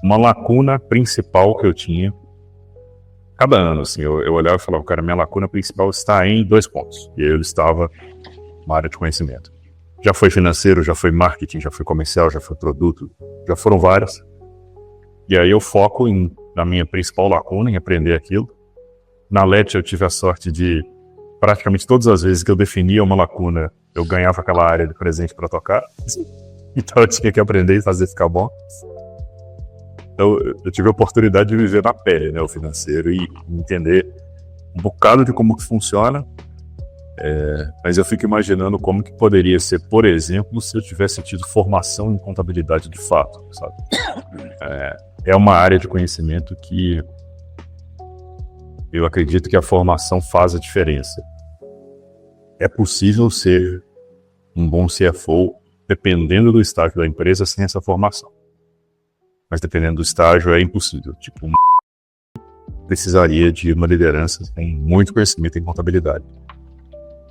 uma lacuna principal que eu tinha. Cada ano, assim, eu olhava e falava, cara, minha lacuna principal está em 2 pontos. E aí eu estava uma área de conhecimento. Já foi financeiro, já foi marketing, já foi comercial, já foi produto, já foram várias. E aí eu foco na minha principal lacuna, em aprender aquilo. Na LET eu tive a sorte de, praticamente todas as vezes que eu definia uma lacuna, eu ganhava aquela área de presente para tocar. Então eu tinha que aprender e fazer ficar bom. Então eu tive a oportunidade de viver na pele, né, o financeiro, e entender um bocado de como que funciona. Mas eu fico imaginando como que poderia ser, por exemplo, se eu tivesse tido formação em contabilidade de fato, sabe? É uma área de conhecimento que eu acredito que a formação faz a diferença. É possível ser um bom CFO dependendo do estágio da empresa sem essa formação. Mas dependendo do estágio é impossível. Tipo, precisaria de uma liderança que tem muito conhecimento em contabilidade.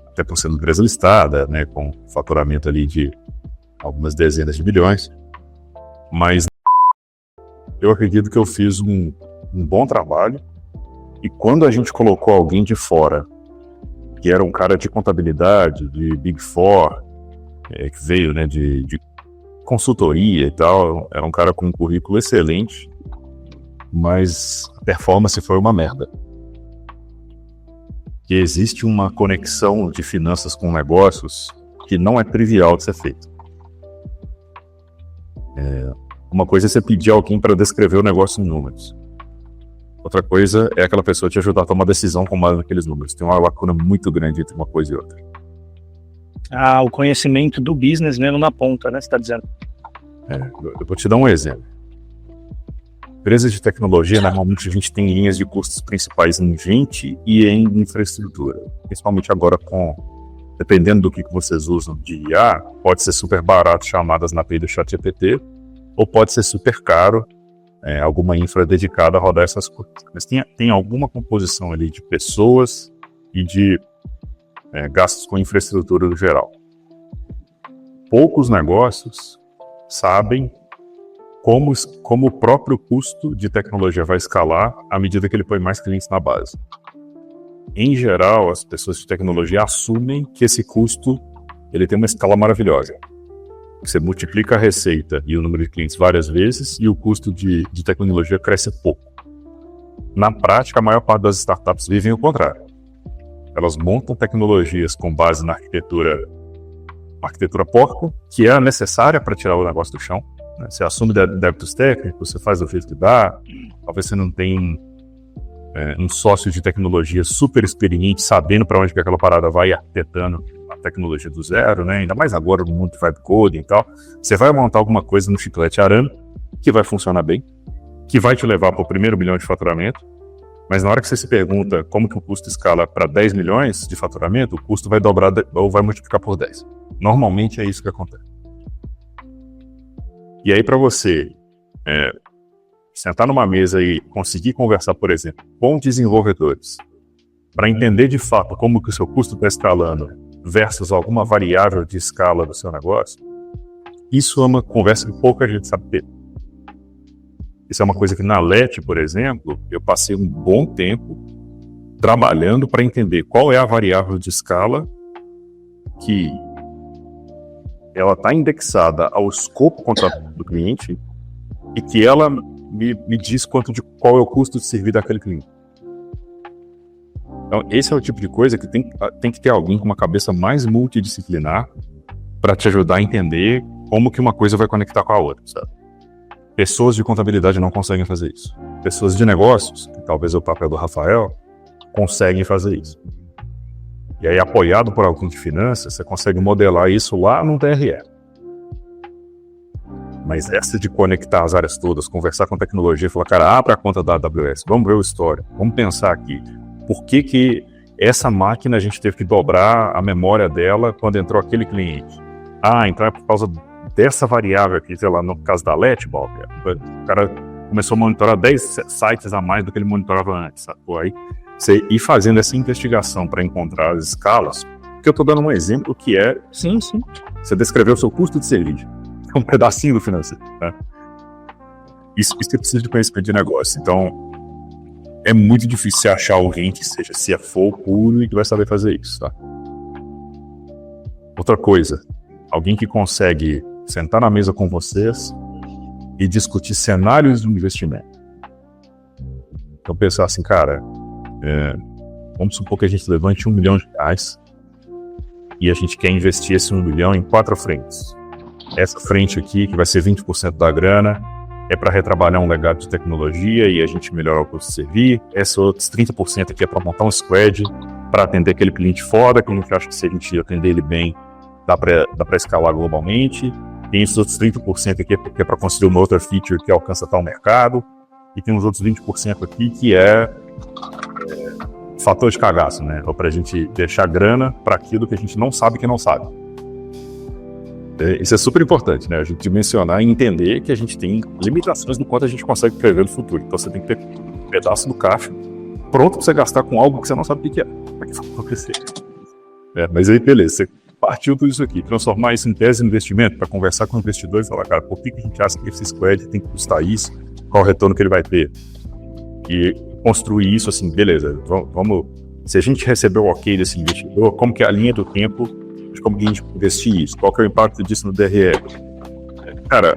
Até por ser uma empresa listada, né, com faturamento ali de algumas dezenas de milhões. Mas eu acredito que eu fiz um bom trabalho. E quando a gente colocou alguém de fora, que era um cara de contabilidade, de Big Four, que veio, né, de consultoria e tal, era um cara com um currículo excelente, mas a performance foi uma merda. Que existe uma conexão de finanças com negócios que não é trivial de ser feito. Uma coisa é você pedir alguém para descrever o negócio em números. Outra coisa é aquela pessoa te ajudar a tomar decisão com base naqueles números. Tem uma lacuna muito grande entre uma coisa e outra. O conhecimento do business mesmo na ponta, né? Você está dizendo. Eu vou te dar um exemplo. Empresas de tecnologia, normalmente a gente tem linhas de custos principais em gente e em infraestrutura. Principalmente agora dependendo do que vocês usam de IA, pode ser super barato chamadas na API do ChatGPT, ou pode ser super caro alguma infra dedicada a rodar essas coisas. Mas tem alguma composição ali de pessoas e de gastos com infraestrutura no geral. Poucos negócios sabem como o próprio custo de tecnologia vai escalar à medida que ele põe mais clientes na base. Em geral, as pessoas de tecnologia assumem que esse custo ele tem uma escala maravilhosa. Você multiplica a receita e o número de clientes várias vezes e o custo de tecnologia cresce pouco. Na prática, a maior parte das startups vivem o contrário. Elas montam tecnologias com base na arquitetura porca, que é necessária para tirar o negócio do chão. Você assume débitos técnicos, você faz do jeito que dá. Talvez você não tenha um sócio de tecnologia super experiente, sabendo para onde que aquela parada vai, arquitetando a tecnologia do zero, né? Ainda mais agora no mundo de vibe coding e tal. Você vai montar alguma coisa no chiclete arame que vai funcionar bem, que vai te levar para o primeiro milhão de faturamento, mas na hora que você se pergunta como que o custo escala para 10 milhões de faturamento, o custo vai dobrar ou vai multiplicar por 10. Normalmente é isso que acontece. E aí, para você sentar numa mesa e conseguir conversar, por exemplo, com desenvolvedores, para entender de fato como que o seu custo está escalando versus alguma variável de escala do seu negócio, isso é uma conversa que pouca gente sabe ter. Isso é uma coisa que na LET, por exemplo, eu passei um bom tempo trabalhando para entender qual é a variável de escala que ela está indexada ao escopo contratual do cliente e que ela me diz qual é o custo de servir daquele cliente. Então, esse é o tipo de coisa que tem que ter alguém com uma cabeça mais multidisciplinar para te ajudar a entender como que uma coisa vai conectar com a outra, sabe? Pessoas de contabilidade não conseguem fazer isso. Pessoas de negócios, que talvez é o papel do Rafael, conseguem fazer isso. E aí, apoiado por alguém de finanças, você consegue modelar isso lá no TRE. Mas essa de conectar as áreas todas, conversar com tecnologia e falar, cara, abre a conta da AWS, vamos ver o histórico, vamos pensar aqui. Por que essa máquina a gente teve que dobrar a memória dela quando entrou aquele cliente? Entrar por causa dessa variável aqui, sei lá, no caso da Letball, o cara começou a monitorar 10 sites a mais do que ele monitorava antes, sabe? Aí você ir fazendo essa investigação para encontrar as escalas, porque eu estou dando um exemplo que é... Sim. Você descreveu o seu custo de serviço. É um pedacinho do financeiro, né? Isso você precisa de conhecimento de negócio. Então, é muito difícil você achar alguém que seja CFO puro e que vai saber fazer isso, tá? Outra coisa, alguém que consegue sentar na mesa com vocês e discutir cenários do investimento. Então, pensar assim, cara, vamos supor que a gente levante R$1 milhão e a gente quer investir esse 1 milhão em 4 frentes. Essa frente aqui, que vai ser 20% da grana, é para retrabalhar um legado de tecnologia e a gente melhorar o custo de servir. Essa outros 30% aqui é para montar um squad, para atender aquele cliente foda, que a gente acha que se a gente atender ele bem, dá para escalar globalmente. Tem esses outros 30% aqui que é para construir uma outra feature que alcança tal mercado. E tem uns outros 20% aqui que é fator de cagaço, né? Ou para a gente deixar grana para aquilo que a gente não sabe que não sabe. Isso é super importante, né? A gente mencionar e entender que a gente tem limitações no quanto a gente consegue prever no futuro. Então você tem que ter um pedaço do caixa pronto para você gastar com algo que você não sabe o que é, para que isso vai acontecer. Mas aí, beleza, você partiu tudo isso aqui, transformar isso em tese de investimento para conversar com o investidor e falar, cara, por que a gente acha que esse squad tem que custar isso? Qual o retorno que ele vai ter? E construir isso assim, beleza, vamos. Se a gente receber o ok desse investidor, como que é a linha do tempo de como que a gente investir isso? Qual que é o impacto disso no DRE? Cara,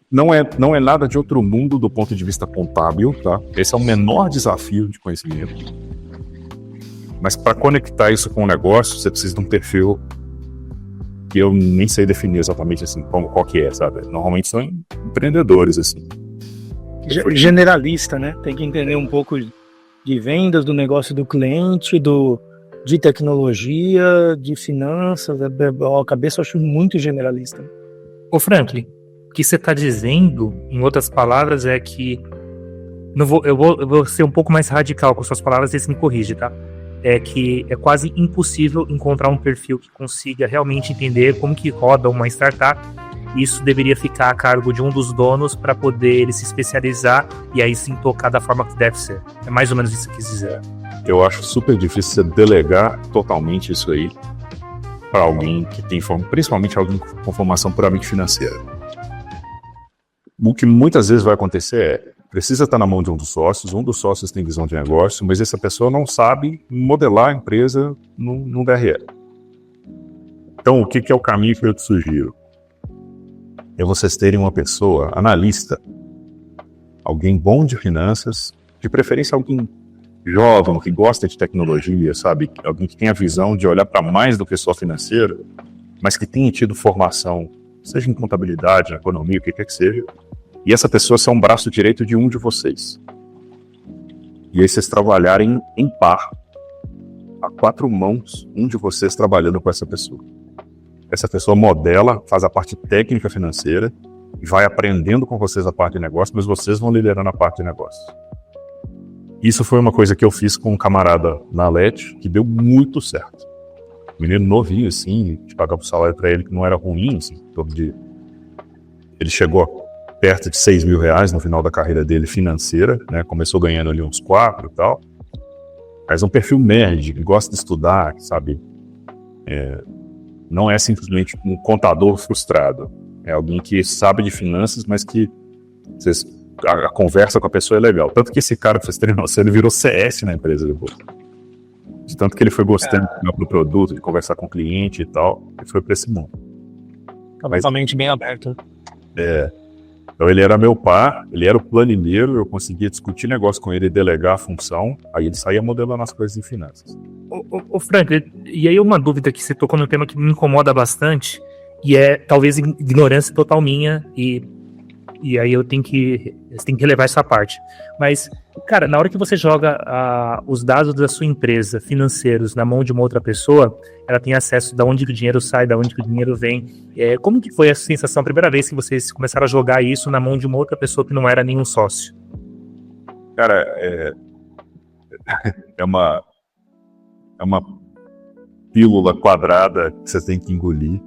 não é nada de outro mundo do ponto de vista contábil, tá? Esse é o menor desafio de conhecimento. Mas para conectar isso com o negócio, você precisa de um perfil que eu nem sei definir exatamente assim, qual que é, sabe? Normalmente são empreendedores, assim. Generalista, né? Tem que entender um pouco de vendas, do negócio do cliente, de tecnologia, de finanças. A cabeça eu acho muito generalista. Ô Franklin, o que você está dizendo, em outras palavras, é que eu vou ser um pouco mais radical com suas palavras e você me corrige, tá? É que é quase impossível encontrar um perfil que consiga realmente entender como que roda uma startup. Isso deveria ficar a cargo de um dos donos para poder ele se especializar e aí sim tocar da forma que deve ser. É mais ou menos isso que eu quis dizer. Eu acho super difícil você delegar totalmente isso aí para alguém que tem, principalmente alguém com formação puramente financeira. O que muitas vezes vai acontecer precisa estar na mão de um dos sócios tem visão de negócio, mas essa pessoa não sabe modelar a empresa no DRE. Então, o que é o caminho que eu te sugiro? É vocês terem uma pessoa, analista, alguém bom de finanças, de preferência alguém jovem, que gosta de tecnologia, sabe? Alguém que tem a visão de olhar para mais do que só financeiro, mas que tenha tido formação, seja em contabilidade, na economia, o que quer que seja, e essa pessoa ser um braço direito de um de vocês. E aí vocês trabalharem em par, a 4 mãos, um de vocês trabalhando com essa pessoa. Essa pessoa modela, faz a parte técnica financeira e vai aprendendo com vocês a parte de negócio, mas vocês vão liderando a parte de negócio. Isso foi uma coisa que eu fiz com um camarada na LET, que deu muito certo. Menino novinho, assim, de pagar o salário para ele que não era ruim, assim, em torno de... Ele chegou perto de R$6 mil no final da carreira dele financeira, né? Começou ganhando ali uns 4 e tal. Mas é um perfil nerd, que gosta de estudar, sabe? Não é simplesmente um contador frustrado. É alguém que sabe de finanças, mas que a conversa com a pessoa é legal. Tanto que esse cara, pra vocês terem noção, ele virou CS na empresa depois. De tanto que ele foi gostando do produto, de conversar com o cliente e tal, ele foi pra esse mundo. Totalmente bem aberto. Então ele era meu par, ele era o planimeiro, eu conseguia discutir negócio com ele e delegar a função, aí ele saía modelando as coisas em finanças. Ô Frank, e aí uma dúvida que você tocou no tema que me incomoda bastante, e é talvez ignorância total minha, e aí você tem que relevar essa parte. Mas, cara, na hora que você joga os dados da sua empresa financeiros na mão de uma outra pessoa, ela tem acesso de onde que o dinheiro sai, de onde que o dinheiro vem. Como que foi essa sensação, a primeira vez que vocês começaram a jogar isso na mão de uma outra pessoa que não era nenhum sócio? Cara, é uma pílula quadrada que você tem que engolir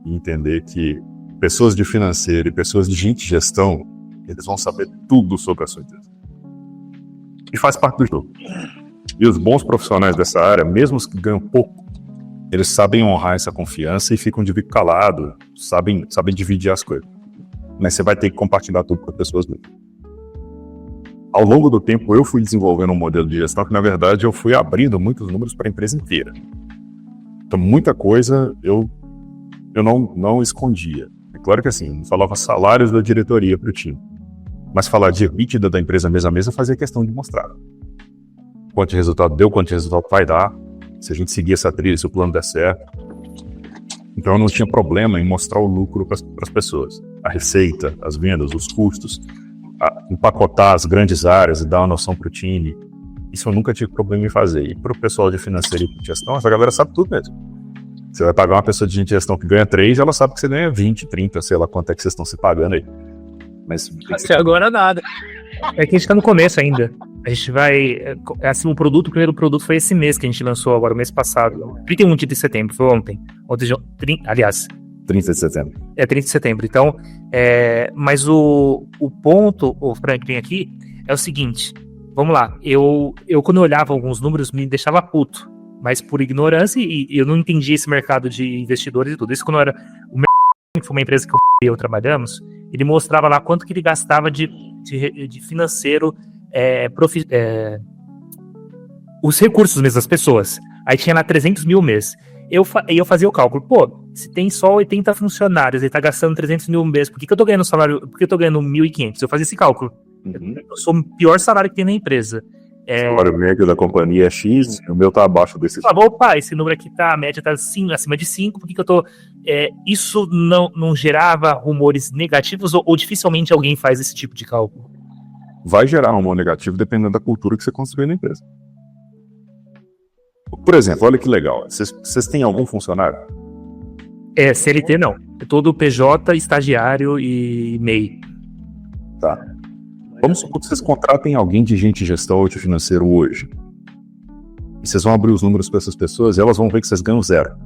e entender que pessoas de financeiro e pessoas de gente de gestão, eles vão saber tudo sobre a sua empresa. E faz parte do jogo. E os bons profissionais dessa área, mesmo os que ganham pouco, eles sabem honrar essa confiança e ficam de bico calado, sabem dividir as coisas. mas você vai ter que compartilhar tudo com as pessoas mesmo. Ao longo do tempo, eu fui desenvolvendo um modelo de gestão que, na verdade, eu fui abrindo muitos números para a empresa inteira. Então, muita coisa eu não escondia. É claro que assim, não falava salários da diretoria para o time, mas falar de EBITDA da empresa mês a mês eu fazia questão de mostrar. Quanto de resultado deu, quanto de resultado vai dar, se a gente seguir essa trilha, se o plano der certo. Então eu não tinha problema em mostrar o lucro para as pessoas. A receita, as vendas, os custos, empacotar as grandes áreas e dar uma noção para o time. Isso eu nunca tive problema em fazer. E para o pessoal de financeiro e de gestão, essa galera sabe tudo mesmo. Você vai pagar uma pessoa de gestão que ganha 3, ela sabe que você ganha 20, 30, sei lá quanto é que vocês estão se pagando aí. Mas até agora nada. É que a gente tá no começo ainda. A gente vai... Assim, o primeiro produto foi esse mês que a gente lançou agora, o mês passado. 31 de setembro, foi ontem. Aliás... 30 de setembro. 30 de setembro. Então, mas o ponto, o Franklin, aqui, é o seguinte. Vamos lá. Eu quando eu olhava alguns números, me deixava puto. Mas por ignorância, e eu não entendi esse mercado de investidores e tudo. Isso quando era... O mercado, que foi uma empresa que eu trabalhamos, ele mostrava lá quanto que ele gastava de financeiro, os recursos mesmo das pessoas. Aí tinha lá 300 mil mês. Eu fazia o cálculo, pô, se tem só 80 funcionários e tá gastando 300 mil mês, por que eu tô ganhando salário, por que eu tô ganhando 1.500? Eu fazia esse cálculo. Eu sou o pior salário que tem na empresa. O salário médio da companhia é X, o meu tá abaixo desse. Opa, esse número aqui tá, a média tá acima de 5, por que eu tô... isso não gerava rumores negativos ou dificilmente alguém faz esse tipo de cálculo? Vai gerar rumor negativo dependendo da cultura que você construiu na empresa. Por exemplo, olha que legal, vocês têm algum funcionário? CLT não, é todo PJ, estagiário e MEI. Tá. Vamos supor que vocês contratem alguém de gente de gestão ou de financeiro hoje. E vocês vão abrir os números para essas pessoas e elas vão ver que vocês ganham 0.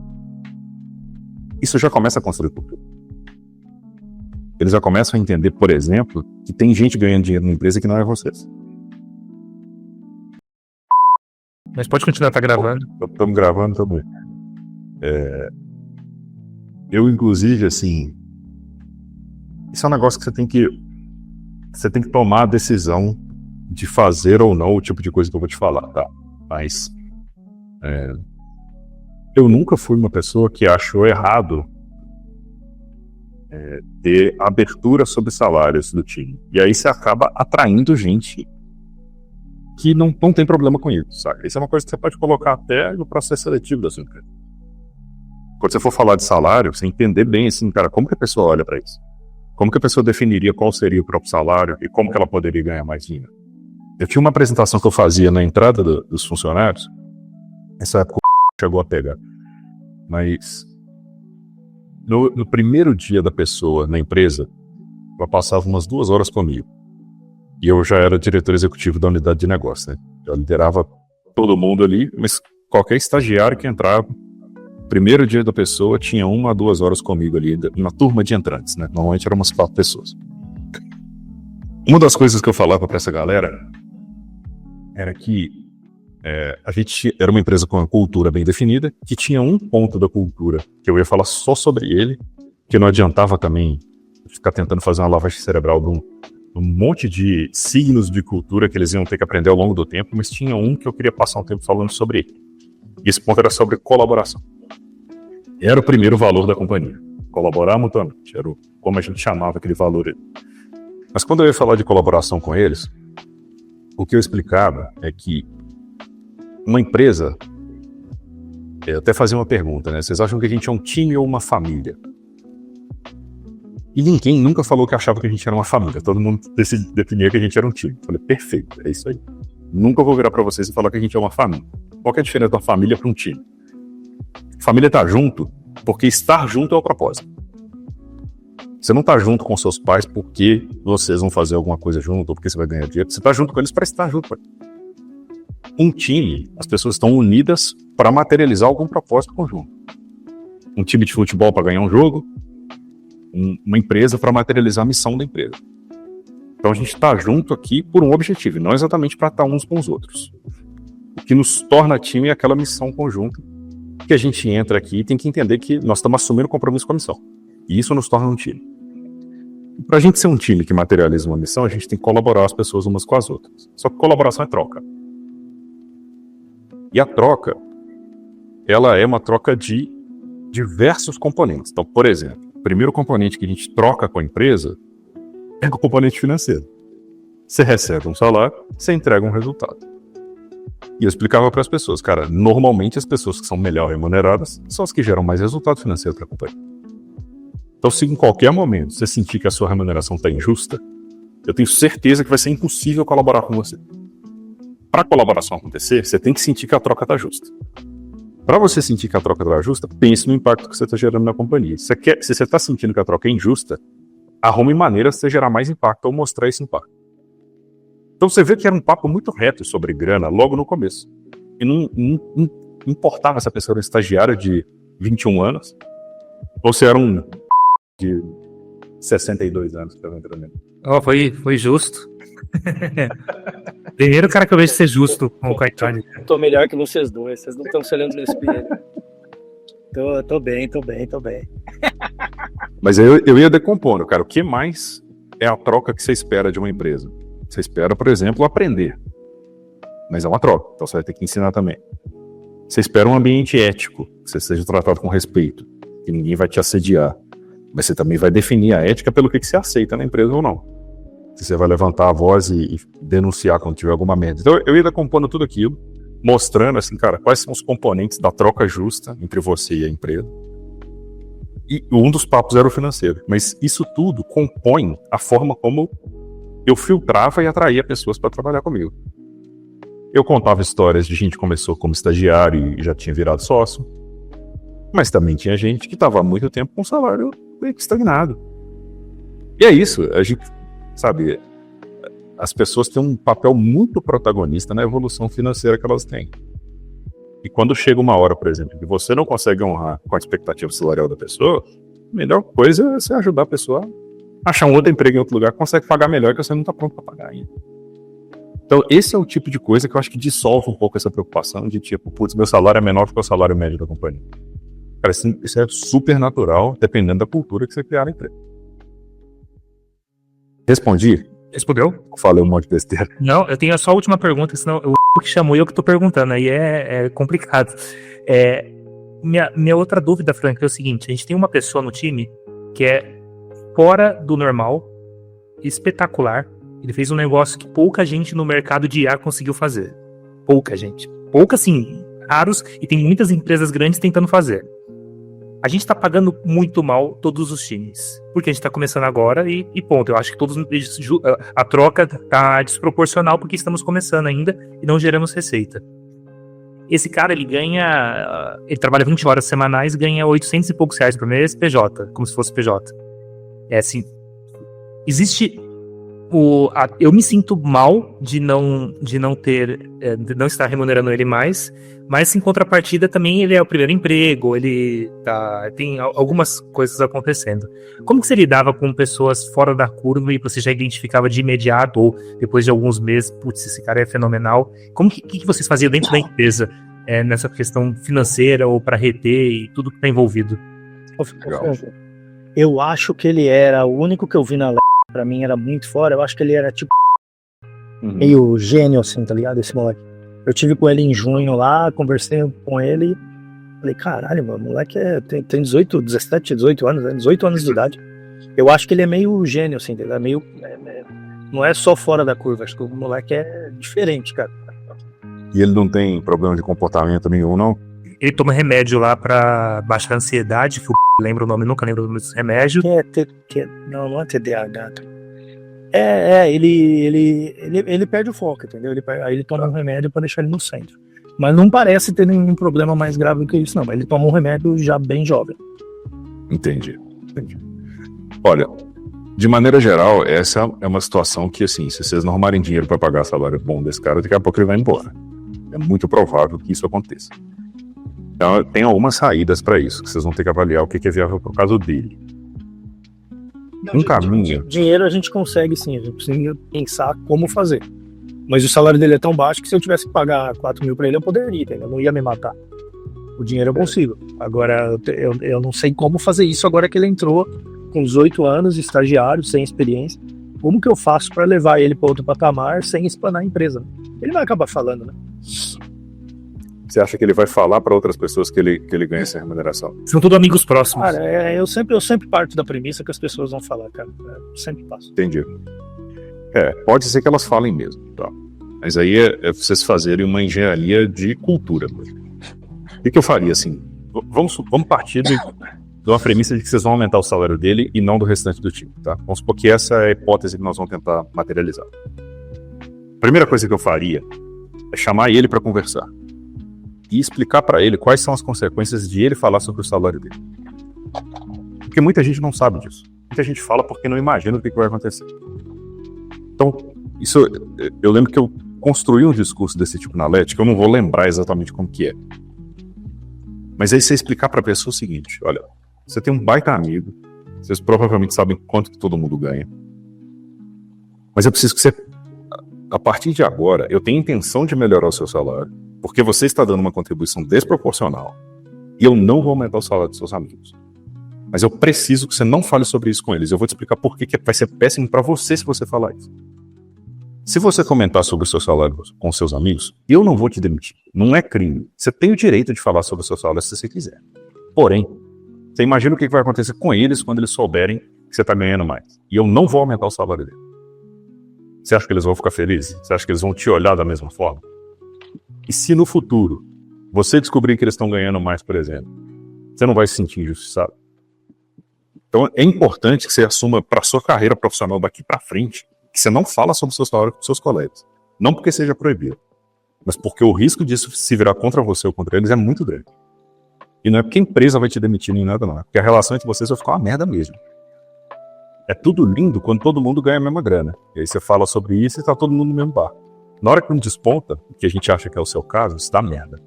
Isso já começa a construir cultura. Eles já começam a entender, por exemplo, que tem gente ganhando dinheiro na empresa que não é vocês. Mas pode continuar, tá gravando. Estamos gravando também. Eu, inclusive, assim... Isso é um negócio que você tem que tomar a decisão de fazer ou não o tipo de coisa que eu vou te falar, tá? Mas... eu nunca fui uma pessoa que achou errado ter abertura sobre salários do time. E aí você acaba atraindo gente que não tem problema com isso, sabe? Isso é uma coisa que você pode colocar até no processo seletivo da sua empresa. Quando você for falar de salário, você entender bem assim, cara, como que a pessoa olha para isso? Como que a pessoa definiria qual seria o próprio salário e como que ela poderia ganhar mais dinheiro? Eu tinha uma apresentação que eu fazia na entrada dos funcionários, essa época chegou a pegar, mas no primeiro dia da pessoa na empresa, ela passava umas 2 horas comigo. E eu já era diretor executivo da unidade de negócio, né? Eu liderava todo mundo ali, mas qualquer estagiário que entrava, primeiro dia da pessoa tinha 1 a 2 horas comigo ali, na turma de entrantes, né? Normalmente eram umas 4 pessoas. Uma das coisas que eu falava pra essa galera era que a gente era uma empresa com uma cultura bem definida, que tinha um ponto da cultura que eu ia falar só sobre ele, que não adiantava também ficar tentando fazer uma lavagem cerebral de um monte de signos de cultura que eles iam ter que aprender ao longo do tempo, mas tinha um que eu queria passar um tempo falando sobre ele. E esse ponto era sobre colaboração. Era o primeiro valor da companhia. Colaborar mutuamente. Era como a gente chamava aquele valor. Mas quando eu ia falar de colaboração com eles, o que eu explicava é que uma empresa... Eu até fazia uma pergunta, né? Vocês acham que a gente é um time ou uma família? E ninguém nunca falou que achava que a gente era uma família. Todo mundo definia que a gente era um time. Eu falei, perfeito, é isso aí. Nunca vou virar pra vocês e falar que a gente é uma família. Qual que é a diferença da família para um time? Família tá junto porque estar junto é o propósito. Você não tá junto com seus pais porque vocês vão fazer alguma coisa junto ou porque você vai ganhar dinheiro. Você tá junto com eles para estar junto com eles. Um time, as pessoas estão unidas para materializar algum propósito conjunto. Um time de futebol para ganhar um jogo, uma empresa para materializar a missão da empresa. Então a gente está junto aqui por um objetivo, e não exatamente para estar uns com os outros. O que nos torna time é aquela missão conjunta que a gente entra aqui e tem que entender que nós estamos assumindo compromisso com a missão. E isso nos torna um time. Pra gente ser um time que materializa uma missão, a gente tem que colaborar as pessoas umas com as outras. Só que colaboração é troca. E a troca, ela é uma troca de diversos componentes. Então, por exemplo, o primeiro componente que a gente troca com a empresa é o componente financeiro. Você recebe um salário, você entrega um resultado. E eu explicava para as pessoas, cara, normalmente as pessoas que são melhor remuneradas são as que geram mais resultado financeiro para a companhia. Então, se em qualquer momento você sentir que a sua remuneração está injusta, eu tenho certeza que vai ser impossível colaborar com você. Para a colaboração acontecer, você tem que sentir que a troca está justa. Para você sentir que a troca está justa, pense no impacto que você está gerando na companhia. Se você está sentindo que a troca é injusta, arrume maneiras de você gerar mais impacto ou mostrar esse impacto. Então você vê que era um papo muito reto sobre grana logo no começo. E não importava se a pessoa era um estagiário de 21 anos ou se era um de 62 anos que estava entrando. Foi justo. Primeiro cara que eu vejo ser justo com o Caetano. Tô melhor que vocês dois, vocês não estão se olhando no espelho. Tô bem. Mas eu ia decompondo, cara. O que mais é a troca que você espera de uma empresa? Você espera, por exemplo, aprender. Mas é uma troca, então você vai ter que ensinar também. Você espera um ambiente ético, que você seja tratado com respeito, que ninguém vai te assediar. Mas você também vai definir a ética pelo que você aceita na empresa ou não. Se você vai levantar a voz e denunciar quando tiver alguma merda. Então eu ia decompondo tudo aquilo, mostrando assim, cara, quais são os componentes da troca justa entre você e a empresa. E um dos papos era o financeiro. Mas isso tudo compõe a forma como eu filtrava e atraía pessoas para trabalhar comigo. Eu contava histórias de gente que começou como estagiário e já tinha virado sócio. Mas também tinha gente que estava há muito tempo com salário estagnado. E é isso, a gente, sabe, as pessoas têm um papel muito protagonista na evolução financeira que elas têm. E quando chega uma hora, por exemplo, que você não consegue honrar com a expectativa salarial da pessoa, a melhor coisa é você ajudar a pessoa a achar um outro emprego em outro lugar que consegue pagar melhor que você não está pronto para pagar ainda. Então esse é o tipo de coisa que eu acho que dissolve um pouco essa preocupação de tipo, putz, meu salário é menor do que o salário médio da companhia. Cara, isso é super natural, dependendo da cultura que você criar na empresa. Respondi? Respondeu? Falei um monte de besteira. Não, eu tenho só a última pergunta, senão o que chamou eu que tô perguntando, aí é complicado. Minha outra dúvida, Frank, é o seguinte: a gente tem uma pessoa no time que é fora do normal, espetacular. Ele fez um negócio que pouca gente no mercado de IA conseguiu fazer. Pouca gente. Pouca, assim, raros, e tem muitas empresas grandes tentando fazer. A gente tá pagando muito mal todos os times, porque a gente tá começando agora e ponto. Eu acho que a troca tá desproporcional porque estamos começando ainda e não geramos receita. Esse cara, ele trabalha 20 horas semanais e ganha 800 e poucos reais por mês PJ, como se fosse PJ. É assim, existe eu me sinto mal de não estar remunerando ele mais, mas em contrapartida também ele é o primeiro emprego, ele tem algumas coisas acontecendo. Como que você lidava com pessoas fora da curva e você já identificava de imediato ou depois de alguns meses, putz, esse cara é fenomenal? Como que vocês faziam dentro da empresa nessa questão financeira ou para reter e tudo que está envolvido? Eu acho que ele era o único que eu vi na pra mim era muito fora. Eu acho que ele era tipo meio gênio assim, tá ligado? Esse moleque. Eu tive com ele em junho lá, conversei com ele e falei, caralho, mano, o moleque tem 17, 18 anos, né? 18 anos de idade. Eu acho que ele é meio gênio, assim, ele é meio. Não é só fora da curva, acho que o moleque é diferente, cara. E ele não tem problema de comportamento nenhum, não? Ele toma remédio lá pra baixar a ansiedade, que lembra o nome, nunca lembro o nome desse remédio. Não é TDAH. Ele perde o foco, entendeu? Aí ele toma um remédio pra deixar ele no centro. Mas não parece ter nenhum problema mais grave do que isso, não. Mas ele toma um remédio já bem jovem. Entendi. Olha, de maneira geral, essa é uma situação que, assim, se vocês não arrumarem dinheiro pra pagar salário bom desse cara, daqui a pouco ele vai embora. É muito provável que isso aconteça. Então, tem algumas saídas para isso, que vocês vão ter que avaliar o que é viável por causa dele. Caminho. Dinheiro a gente consegue sim, a gente precisa pensar como fazer. Mas o salário dele é tão baixo que se eu tivesse que pagar 4 mil para ele, eu poderia, entendeu? Não ia me matar. O dinheiro eu consigo. Agora, eu não sei como fazer isso agora que ele entrou com 18 anos, estagiário, sem experiência. Como que eu faço para levar ele para outro patamar sem espanar a empresa? Ele vai acabar falando, né? Você acha que ele vai falar para outras pessoas que ele ganha essa remuneração? São tudo amigos próximos. Cara, eu sempre parto da premissa que as pessoas vão falar, cara. Eu sempre passo. Entendi. Pode ser que elas falem mesmo, tá? Mas aí é vocês fazerem uma engenharia de cultura. O que eu faria, assim? Vamos partir de uma premissa de que vocês vão aumentar o salário dele e não do restante do time, tá? Vamos supor que essa é a hipótese que nós vamos tentar materializar. A primeira coisa que eu faria é chamar ele para conversar e explicar para ele quais são as consequências de ele falar sobre o salário dele. Porque muita gente não sabe disso. Muita gente fala porque não imagina o que vai acontecer. Então, eu lembro que eu construí um discurso desse tipo na LET, que eu não vou lembrar exatamente como que é. Mas aí você explicar para a pessoa o seguinte: olha, você tem um baita amigo, vocês provavelmente sabem quanto que todo mundo ganha, mas eu preciso que você, a partir de agora, eu tenho intenção de melhorar o seu salário, porque você está dando uma contribuição desproporcional e eu não vou aumentar o salário dos seus amigos. Mas eu preciso que você não fale sobre isso com eles. Eu vou te explicar por que vai ser péssimo para você se você falar isso. Se você comentar sobre o seu salário com seus amigos, eu não vou te demitir. Não é crime. Você tem o direito de falar sobre o seu salário se você quiser. Porém, você imagina o que vai acontecer com eles quando eles souberem que você está ganhando mais. E eu não vou aumentar o salário dele. Você acha que eles vão ficar felizes? Você acha que eles vão te olhar da mesma forma? E se no futuro você descobrir que eles estão ganhando mais, por exemplo, você não vai se sentir injustiçado? Então é importante que você assuma para sua carreira profissional daqui para frente que você não fala sobre o seu salário com seus colegas. Não porque seja proibido, mas porque o risco disso se virar contra você ou contra eles é muito grande. E não é porque a empresa vai te demitir nem nada, não. É porque a relação entre vocês vai ficar uma merda mesmo. É tudo lindo quando todo mundo ganha a mesma grana. E aí você fala sobre isso e tá todo mundo no mesmo barco. Na hora que não desponta, o que a gente acha que é o seu caso, isso dá merda.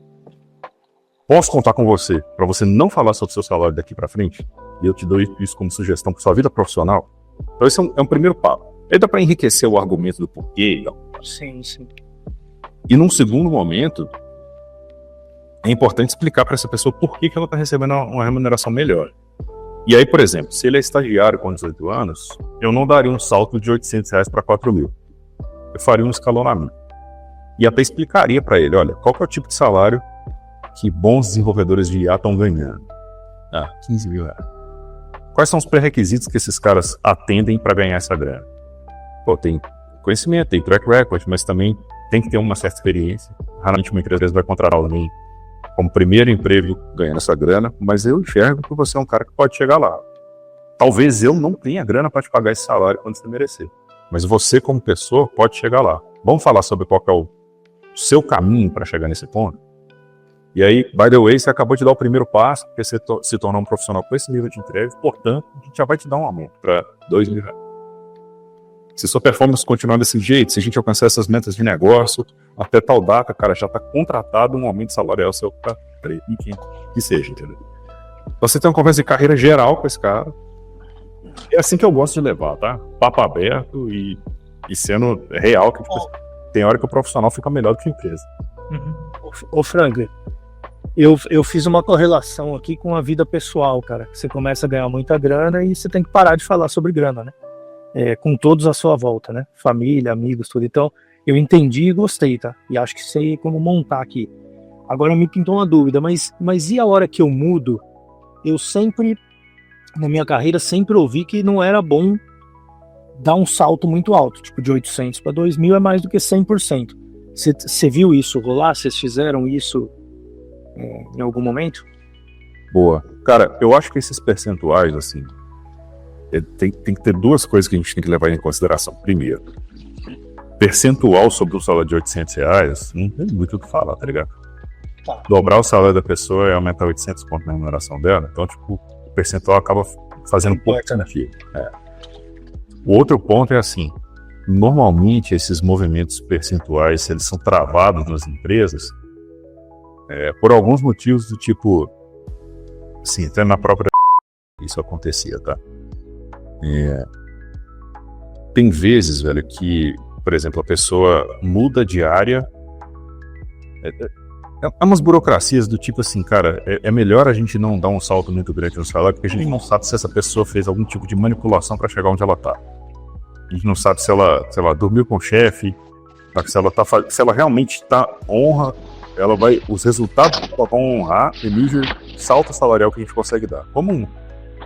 Posso contar com você para você não falar sobre o seu salário daqui para frente? E eu te dou isso como sugestão para sua vida profissional? Então esse é um primeiro passo. Aí dá para enriquecer o argumento do porquê e tal. Sim, sim. E num segundo momento, é importante explicar para essa pessoa por que ela está recebendo uma remuneração melhor. E aí, por exemplo, se ele é estagiário com 18 anos, eu não daria um salto de R$800 para 4.000. Eu faria um escalonamento. E até explicaria para ele, olha, qual que é o tipo de salário que bons desenvolvedores de IA estão ganhando? R$15.000. Quais são os pré-requisitos que esses caras atendem para ganhar essa grana? Pô, tem conhecimento, tem track record, mas também tem que ter uma certa experiência. Raramente uma empresa vai contratar alguém como primeiro emprego ganhando essa grana, mas eu enxergo que você é um cara que pode chegar lá. Talvez eu não tenha grana para te pagar esse salário quando você merecer, mas você como pessoa pode chegar lá. Vamos falar sobre qual que é o seu caminho para chegar nesse ponto? E aí, by the way, você acabou de dar o primeiro passo, porque você se tornou um profissional com esse nível de entrega, portanto, a gente já vai te dar um aumento para R$2.000. Se sua performance continuar desse jeito, se a gente alcançar essas metas de negócio, até tal data, cara, já está contratado um aumento salarial seu para R$3.500, que seja, entendeu? Então você tem uma conversa de carreira geral com esse cara. É assim que eu gosto de levar, tá? Papo aberto e sendo real, que tipo, tem hora que o profissional fica melhor do que a empresa. Ô Franklin, eu fiz uma correlação aqui com a vida pessoal, cara. Você começa a ganhar muita grana e você tem que parar de falar sobre grana, né? Com todos à sua volta, né? Família, amigos, tudo. Então, eu entendi e gostei, tá? E acho que sei como montar aqui. Agora me pintou uma dúvida, mas e a hora que eu mudo? Eu sempre, na minha carreira, sempre ouvi que não era bom dar um salto muito alto, tipo de 800 para 2.000 é mais do que 100%. Você viu isso rolar? Vocês fizeram isso em algum momento? Boa. Cara, eu acho que esses percentuais, assim, tem que ter duas coisas que a gente tem que levar em consideração. Primeiro, percentual sobre o salário de R$800, não tem muito o que falar, tá ligado? Tá. Dobrar o salário da pessoa e aumentar 800 pontos na remuneração dela, então, tipo, o percentual acaba fazendo pouco sentido. O outro ponto é assim, normalmente esses movimentos percentuais, eles são travados nas empresas por alguns motivos do tipo, assim, até na própria isso acontecia, tá? Tem vezes, velho, que, por exemplo, a pessoa muda de área. É umas burocracias do tipo assim, cara, é melhor a gente não dar um salto muito grande no salário, porque a gente não sabe se essa pessoa fez algum tipo de manipulação para chegar onde ela tá. A gente não sabe se ela, sei lá, dormiu com o chefe, se ela realmente tá honra, os resultados vão honrar o nível salto salarial que a gente consegue dar. Como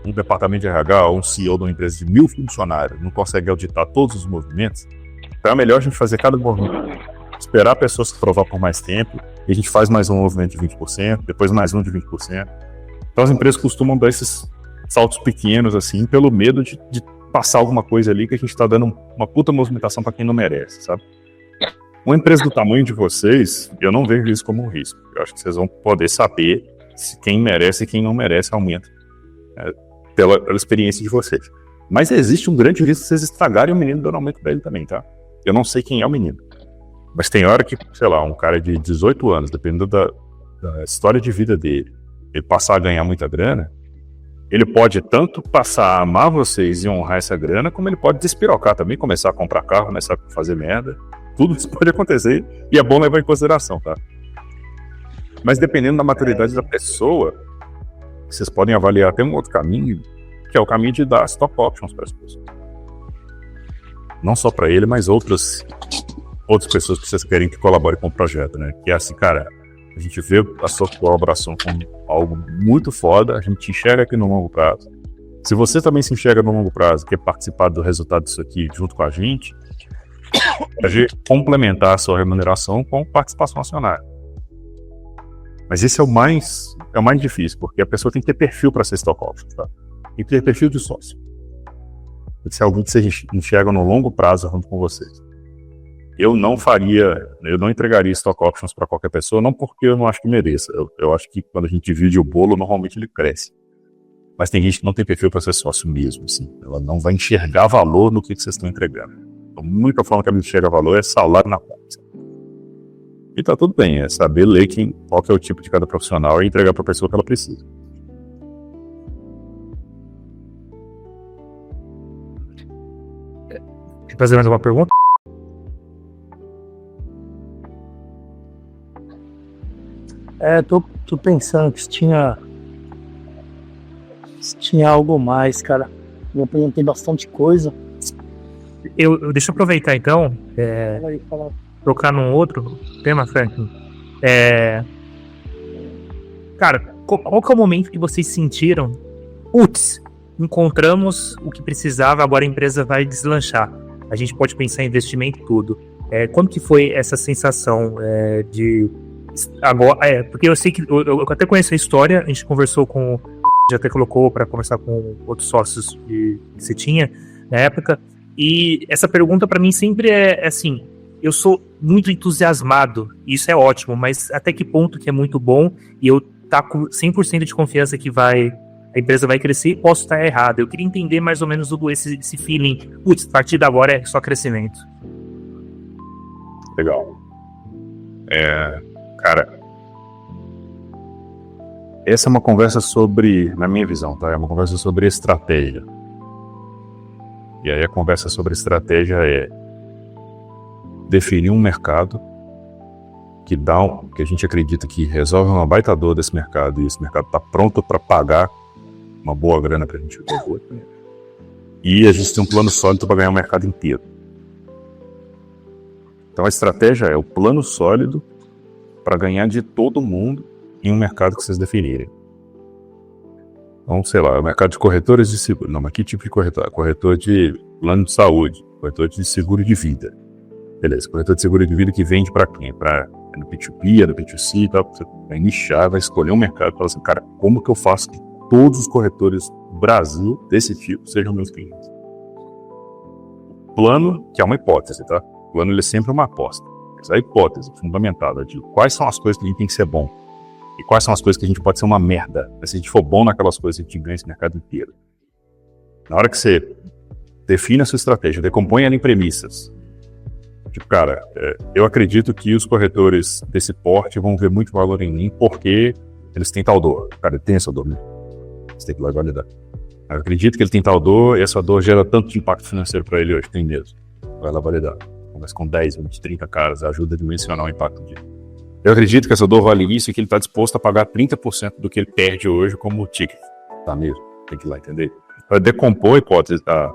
um departamento de RH ou um CEO de uma empresa de 1000 funcionários não consegue auditar todos os movimentos, então é melhor a gente fazer cada movimento, esperar a pessoa se provar por mais tempo, e a gente faz mais um movimento de 20%, depois mais um de 20%. Então as empresas costumam dar esses saltos pequenos, assim, pelo medo de passar alguma coisa ali que a gente está dando uma puta movimentação para quem não merece, sabe? Uma empresa do tamanho de vocês, eu não vejo isso como um risco. Eu acho que vocês vão poder saber se quem merece e quem não merece aumenta, pela experiência de vocês. Mas existe um grande risco de vocês estragarem o menino dando aumento pra ele também, tá? Eu não sei quem é o menino. Mas tem hora que, sei lá, um cara de 18 anos, dependendo da história de vida dele, ele passar a ganhar muita grana, ele pode tanto passar a amar vocês e honrar essa grana, como ele pode despirocar também, começar a comprar carro, começar a fazer merda. Tudo isso pode acontecer e é bom levar em consideração, tá? Mas dependendo da maturidade da pessoa, vocês podem avaliar até um outro caminho, que é o caminho de dar stock options para as pessoas. Não só para ele, mas outras pessoas que vocês querem que colabore com o projeto, né? Que é assim, cara, a gente vê a sua colaboração como algo muito foda, a gente te enxerga aqui no longo prazo. Se você também se enxerga no longo prazo, quer participar do resultado disso aqui junto com a gente complementar a sua remuneração com participação acionária. Mas esse é o mais difícil, porque a pessoa tem que ter perfil para ser stock options, tá? Tem que ter perfil de sócio. Tem que ser alguém que vocês enxergam no longo prazo junto com vocês. Eu não entregaria stock options para qualquer pessoa, não porque eu não acho que mereça. Eu acho que quando a gente divide o bolo, normalmente ele cresce. Mas tem gente que não tem perfil para ser sócio mesmo, assim. Ela não vai enxergar valor no que vocês estão entregando. Então, a única forma que ela enxerga valor é salário na conta. E tá tudo bem, é saber ler qual que é o tipo de cada profissional e entregar para a pessoa que ela precisa. Quer fazer mais alguma pergunta? Tô pensando que se tinha algo mais, cara. Eu perguntei bastante coisa. Deixa eu aproveitar então, trocar num outro tema, Franklin. Cara, qual que é o momento que vocês sentiram? Putz, encontramos o que precisava, agora a empresa vai deslanchar. A gente pode pensar em investimento e tudo. Quando que foi essa sensação de... Agora, porque eu sei que... Eu até conheço a história, a gente conversou com... Já até colocou para conversar com outros sócios que você tinha na época. E essa pergunta para mim sempre é assim... Eu sou muito entusiasmado, e isso é ótimo, mas até que ponto que é muito bom e eu tá com 100% de confiança que a empresa vai crescer e posso estar errado. Eu queria entender mais ou menos esse feeling. Putz, a partir de agora é só crescimento. Legal. Cara, essa é uma conversa sobre, na minha visão, tá? É uma conversa sobre estratégia. E aí a conversa sobre estratégia é definir um mercado que a gente acredita que resolve uma baita dor desse mercado e esse mercado está pronto para pagar uma boa grana para a gente ver. E a gente tem um plano sólido para ganhar o mercado inteiro. Então a estratégia é o plano sólido para ganhar de todo mundo em um mercado que vocês definirem. Então, sei lá, o mercado de corretores de seguro. Não, mas que tipo de corretor? Corretor de plano de saúde, corretor de seguro de vida. Beleza, corretor de seguro de vida que vende para quem? É no P2P, é no P2C e tal. Você vai nichar, vai escolher um mercado e falar assim, cara, como que eu faço que todos os corretores do Brasil desse tipo sejam meus clientes? O plano, que é uma hipótese, tá? O plano ele é sempre uma aposta. Essa é a hipótese fundamentada de quais são as coisas que a gente tem que ser bom e quais são as coisas que a gente pode ser uma merda. Mas se a gente for bom naquelas coisas, a gente ganha esse mercado inteiro. Na hora que você define a sua estratégia, decompõe ela em premissas. Tipo, cara, eu acredito que os corretores desse porte vão ver muito valor em mim porque eles têm tal dor. Cara, ele tem essa dor, né? Você tem que ir lá e validar. Eu acredito que ele tem tal dor e essa dor gera tanto de impacto financeiro para ele hoje. Tem mesmo. Vai lá validar. Conversa com 10, 20, 30 caras, ajuda a dimensionar o impacto disso. Eu acredito que essa dor vale isso e que ele está disposto a pagar 30% do que ele perde hoje como ticket. Tá mesmo? Tem que ir lá entender. Para decompor a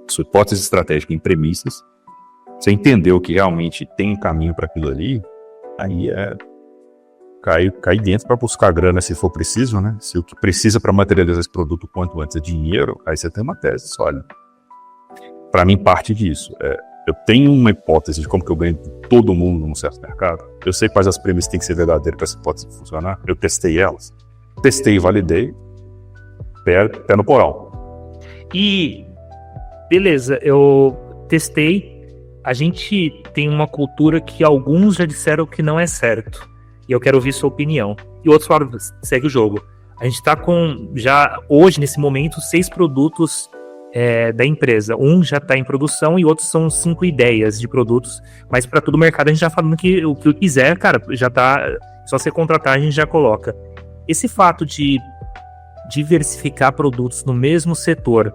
sua hipótese estratégica em premissas, você entender o que realmente tem caminho para aquilo ali, aí é cair dentro para buscar grana se for preciso, né? Se o que precisa para materializar esse produto quanto antes é dinheiro, aí você tem uma tese sólida. Para mim, parte disso. Eu tenho uma hipótese de como que eu ganho de todo mundo num certo mercado. Eu sei quais as premissas têm que ser verdadeiras para essa hipótese funcionar. Eu testei elas. Testei e validei. Pé no porão. E, beleza, eu testei. A gente tem uma cultura que alguns já disseram que não é certo. E eu quero ouvir sua opinião. E outros falam, segue o jogo. A gente tá com, já hoje, nesse momento, 6 produtos da empresa. Um já está em produção e outros são 5 ideias de produtos, mas para todo o mercado a gente já falando que o que quiser, cara, já tá, só você contratar a gente já coloca. Esse fato de diversificar produtos no mesmo setor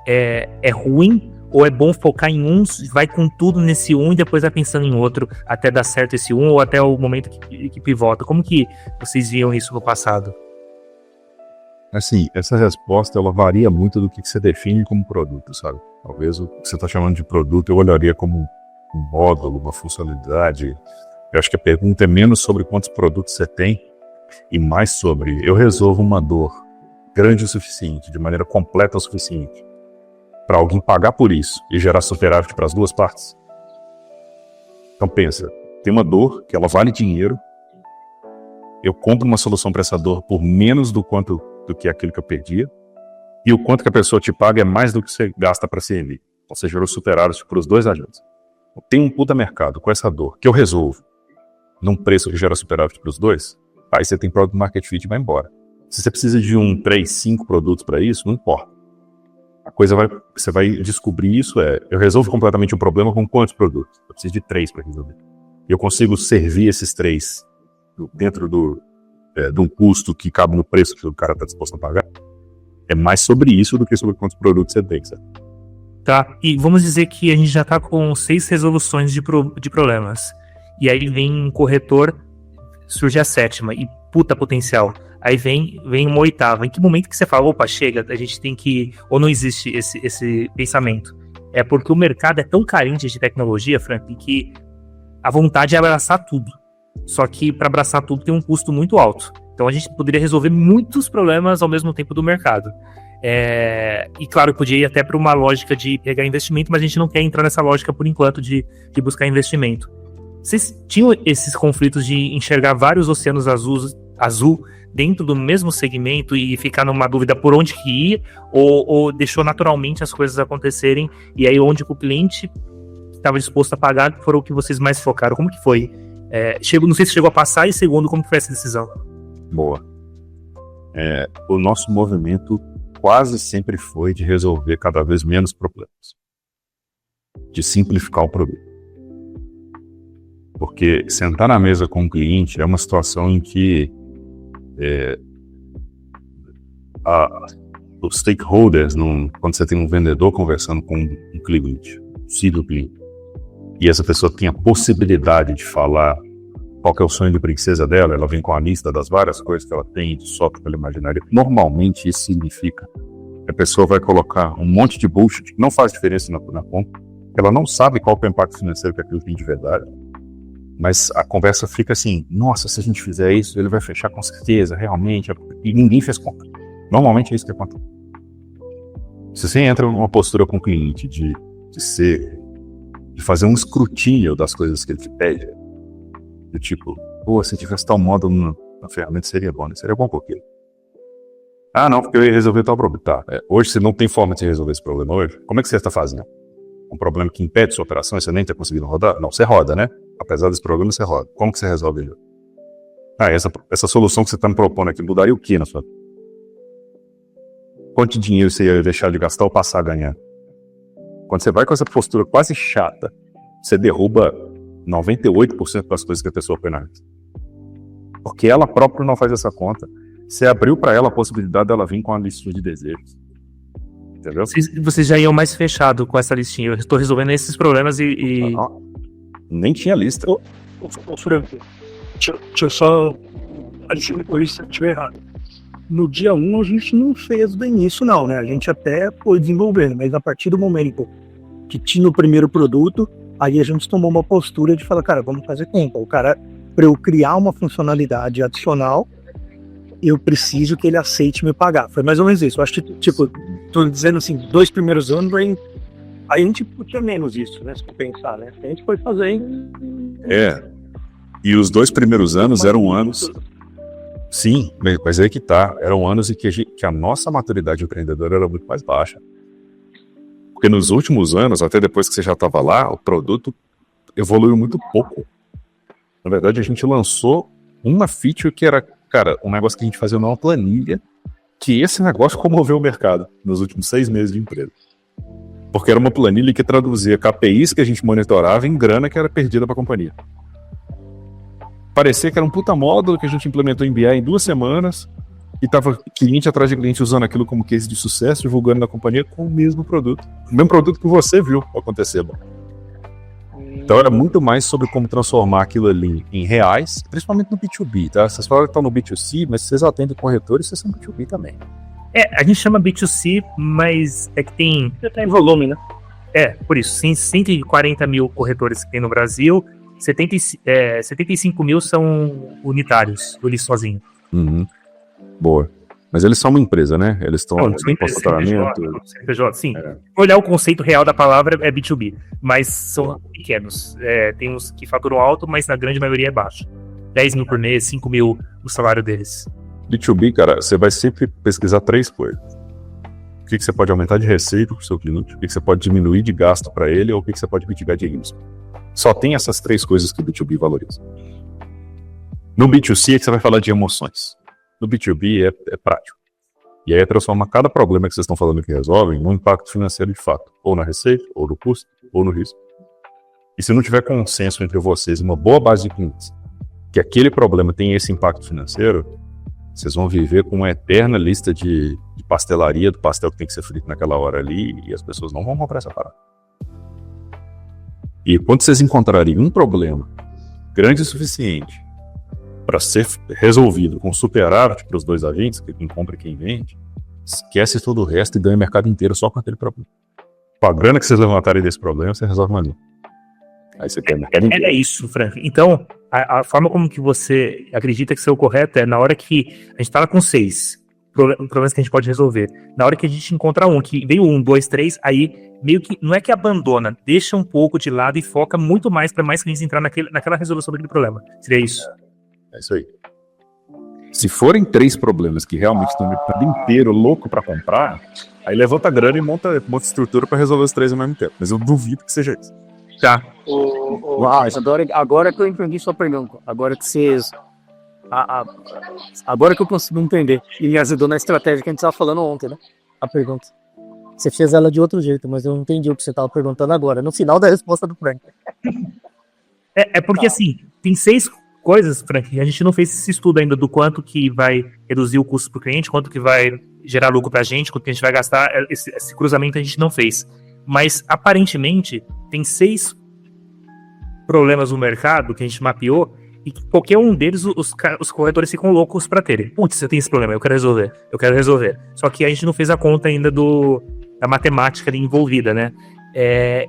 é ruim ou é bom focar em um, vai com tudo nesse um e depois vai pensando em outro até dar certo esse um ou até o momento que pivota? Como que vocês viam isso no passado? Assim, essa resposta, ela varia muito do que você define como produto, sabe? Talvez o que você está chamando de produto eu olharia como um módulo, uma funcionalidade. Eu acho que a pergunta é menos sobre quantos produtos você tem e mais sobre eu resolvo uma dor grande o suficiente, de maneira completa o suficiente, para alguém pagar por isso e gerar superávit para as duas partes. Então pensa, tem uma dor que ela vale dinheiro, eu compro uma solução para essa dor por menos do que aquilo que eu perdia, e o quanto que a pessoa te paga é mais do que você gasta para servir. Então você gerou superávit para os dois agentes. Tem um puta mercado com essa dor que eu resolvo num preço que gera superávit para os dois, aí você tem product market fit e vai embora. Se você precisa de 3, 5 produtos para isso, não importa. Você vai descobrir isso, eu resolvo completamente um problema com quantos produtos? Eu preciso de 3 para resolver. E eu consigo servir esses 3 dentro de um custo que cabe no preço que o cara está disposto a pagar. É mais sobre isso do que sobre quantos produtos você tem, sabe? Tá, e vamos dizer que a gente já tá com 6 resoluções de problemas. E aí vem um corretor, surge a 7ª, e puta potencial. Aí vem uma 8ª. Em que momento que você fala, opa, chega, a gente tem que... Ou não existe esse pensamento? É porque o mercado é tão carente de tecnologia, Frank, que a vontade é abraçar tudo. Só que para abraçar tudo tem um custo muito alto. Então a gente poderia resolver muitos problemas ao mesmo tempo do mercado. E claro, podia ir até para uma lógica de pegar investimento, mas a gente não quer entrar nessa lógica por enquanto de buscar investimento. Vocês tinham esses conflitos de enxergar vários oceanos azul dentro do mesmo segmento e ficar numa dúvida por onde que ir, ou deixou naturalmente as coisas acontecerem, e aí onde o cliente estava disposto a pagar foram o que vocês mais focaram? Como que foi? Não sei se chegou a passar, e segundo, como que foi essa decisão? Boa. O nosso movimento quase sempre foi de resolver cada vez menos problemas, de simplificar o produto. Porque sentar na mesa com o cliente é uma situação em que os stakeholders, quando você tem um vendedor conversando com um cliente, um possível cliente, e essa pessoa tem a possibilidade de falar qual que é o sonho de princesa dela, ela vem com a lista das várias coisas que ela tem de software que ela imaginaria. Normalmente isso significa que a pessoa vai colocar um monte de bullshit que não faz diferença na conta, ela não sabe qual que é o impacto financeiro que aquilo tem de verdade, mas a conversa fica assim, nossa, se a gente fizer isso, ele vai fechar com certeza, realmente, e ninguém fez conta. Normalmente é isso que acontece. Se você entra numa postura com o cliente de fazer um escrutínio das coisas que ele te pede, do tipo, se tivesse tal módulo na ferramenta seria bom, né? Seria bom por quê? Não, porque eu ia resolver tal problema. Tá, hoje você não tem forma de resolver esse problema hoje. Como é que você está fazendo? Um problema que impede sua operação e você nem está conseguindo rodar? Não, você roda, né? Apesar desse problema, você roda. Como que você resolve ele? Essa solução que você está me propondo aqui mudaria o que na sua vida? Quanto de dinheiro você ia deixar de gastar ou passar a ganhar? Quando você vai com essa postura quase chata, você derruba 98% das coisas que a pessoa põe na lista. Porque ela própria não faz essa conta. Você abriu para ela a possibilidade dela vir com uma listinha de desejos. Entendeu? Vocês já iam mais fechado com essa listinha. Eu estou resolvendo esses problemas e... Nem tinha lista. Frank, Deixa eu só adicionar isso se eu estiver errado. No dia 1 a gente não fez bem isso não, né? A gente até foi desenvolvendo, mas a partir do momento que tinha o primeiro produto, aí a gente tomou uma postura de falar, cara, vamos fazer conta. O cara, para eu criar uma funcionalidade adicional, eu preciso que ele aceite me pagar. Foi mais ou menos isso. Eu acho que, tipo, tô dizendo assim, 2 primeiros anos, aí a gente tinha menos isso, né? Se tu pensar, né? A gente foi fazer. E os 2 primeiros anos eram anos. Sim, mas aí que tá. Eram anos em que a nossa maturidade empreendedora era muito mais baixa. Porque nos últimos anos, até depois que você já estava lá, o produto evoluiu muito pouco. Na verdade, a gente lançou uma feature que era, cara, um negócio que a gente fazia numa planilha, que esse negócio comoveu o mercado nos últimos 6 meses de empresa. Porque era uma planilha que traduzia KPIs que a gente monitorava em grana que era perdida para a companhia. Parecia que era um puta módulo que a gente implementou em BI em 2 semanas e tava cliente atrás de cliente usando aquilo como case de sucesso, divulgando na companhia com o mesmo produto. O mesmo produto que você viu acontecer. Então era muito mais sobre como transformar aquilo ali em reais, principalmente no B2B, tá? Vocês falaram que estão no B2C, mas vocês atendem corretores, vocês são B2B também. A gente chama B2C, mas é que tem... Tá em volume, né? Por isso, 140 mil corretores que tem no Brasil, 75 mil são unitários, ele sozinho. Uhum. Boa. Mas eles são uma empresa, né? Eles estão no faturamento. CNPJ, sim. Olhar o conceito real da palavra é B2B, mas são pequenos. Tem uns que faturam alto, mas na grande maioria é baixo. 10 mil por mês, 5 mil o salário deles. B2B, cara, você vai sempre pesquisar 3 coisas. O que você pode aumentar de receita para o seu cliente, o que você pode diminuir de gasto para ele, ou o que você pode mitigar de risco. Só tem essas 3 coisas que o B2B valoriza. No B2C é que você vai falar de emoções. No B2B é prático. E aí é transformar cada problema que vocês estão falando que resolvem num impacto financeiro de fato. Ou na receita, ou no custo, ou no risco. E se não tiver consenso entre vocês e uma boa base de clientes que aquele problema tem esse impacto financeiro, vocês vão viver com uma eterna lista de pastelaria do pastel que tem que ser frito naquela hora ali e as pessoas não vão comprar essa parada. E quando vocês encontrarem um problema grande o suficiente para ser resolvido com superávit para os 2 agentes, quem compra e quem vende, esquece todo o resto e ganha o mercado inteiro só com aquele problema. Com a grana que vocês levantarem desse problema, você resolve mais um. Aí você tem o mercado inteiro. É isso, Frank. Então, a forma como que você acredita que seja o correto é na hora que a gente está com 6 problemas que a gente pode resolver. Na hora que a gente encontra um, que veio 1, 2, 3, aí meio que, não é que abandona, deixa um pouco de lado e foca muito mais para mais clientes entrar naquela resolução daquele problema. Seria isso? É isso aí. Se forem 3 problemas que realmente estão o mercado inteiro louco para comprar, aí levanta a grana e monta estrutura para resolver os 3 ao mesmo tempo. Mas eu duvido que seja isso. Tá. Uau, agora que eu entendi sua pergunta. Agora que vocês... Agora que eu consigo entender. E me ajudou na estratégia que a gente estava falando ontem, né? A pergunta. Você fez ela de outro jeito, mas eu não entendi o que você estava perguntando agora. No final da resposta do Frank. Porque assim, tem 6 coisas, Frank, a gente não fez esse estudo ainda do quanto que vai reduzir o custo para o cliente, quanto que vai gerar lucro para a gente, quanto que a gente vai gastar, esse cruzamento a gente não fez. Mas, aparentemente, tem 6 problemas no mercado que a gente mapeou e que qualquer um deles os corretores ficam loucos para terem. Putz, eu tenho esse problema, eu quero resolver. Só que a gente não fez a conta ainda da matemática ali envolvida, né?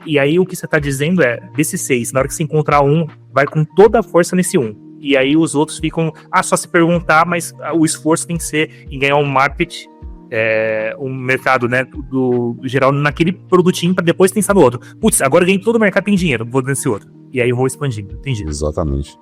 E aí o que você está dizendo é, desses 6, na hora que você encontrar um, vai com toda a força nesse um. E aí os outros ficam, só se perguntar, mas o esforço tem que ser em ganhar um market, um mercado, né, do geral naquele produtinho para depois pensar no outro. Putz, agora eu ganhei todo o mercado, tem dinheiro, vou nesse outro. E aí eu vou expandindo, entendi. Exatamente.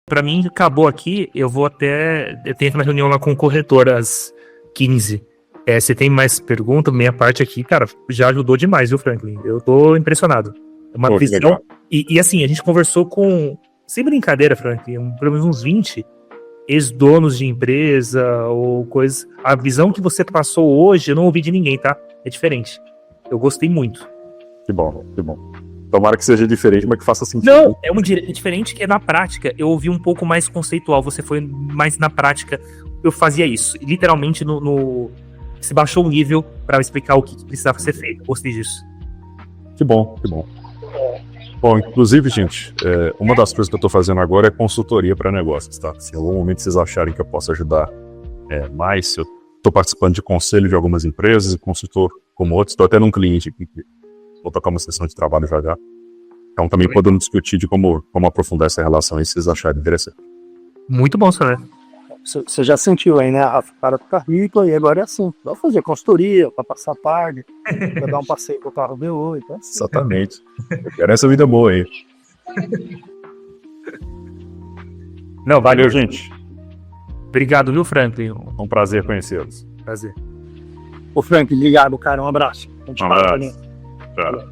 Pra mim, acabou aqui, eu tenho uma reunião lá com o corretor às 15. Você tem mais pergunta? Minha parte aqui, cara, já ajudou demais, viu, Franklin? Eu tô impressionado. É uma visão. E assim, a gente conversou com, sem brincadeira, Franklin, pelo menos uns 20 ex-donos de empresa ou coisas. A visão que você passou hoje, eu não ouvi de ninguém, tá? É diferente. Eu gostei muito. Que bom. Tomara que seja diferente, mas que faça sentido. Não, é diferente que é na prática. Eu ouvi um pouco mais conceitual, você foi mais na prática. Eu fazia isso. Literalmente, se baixou um nível para explicar o que precisava ser feito. Gostei disso. Que bom. Bom, inclusive, gente, uma das coisas que eu estou fazendo agora é consultoria para negócios, tá? Se em algum momento vocês acharem que eu posso ajudar mais, eu estou participando de conselho de algumas empresas e consultor como outros. Estou até num cliente aqui que vou tocar uma sessão de trabalho já já. Então também podemos discutir de como aprofundar essa relação aí, se vocês acharem interessante. Muito bom saber. Você já sentiu aí, né, Rafa? O cara fica rico e agora é assim. Vai fazer consultoria, pra passar tarde, pra dar um passeio com o carro V8. É assim. Exatamente. Eu quero essa vida boa aí. Não, valeu, gente. Obrigado, viu, Franklin? É um prazer conhecê-los. Prazer. Ô, Frank, ligado, cara. Um abraço. Um abraço. Tchau.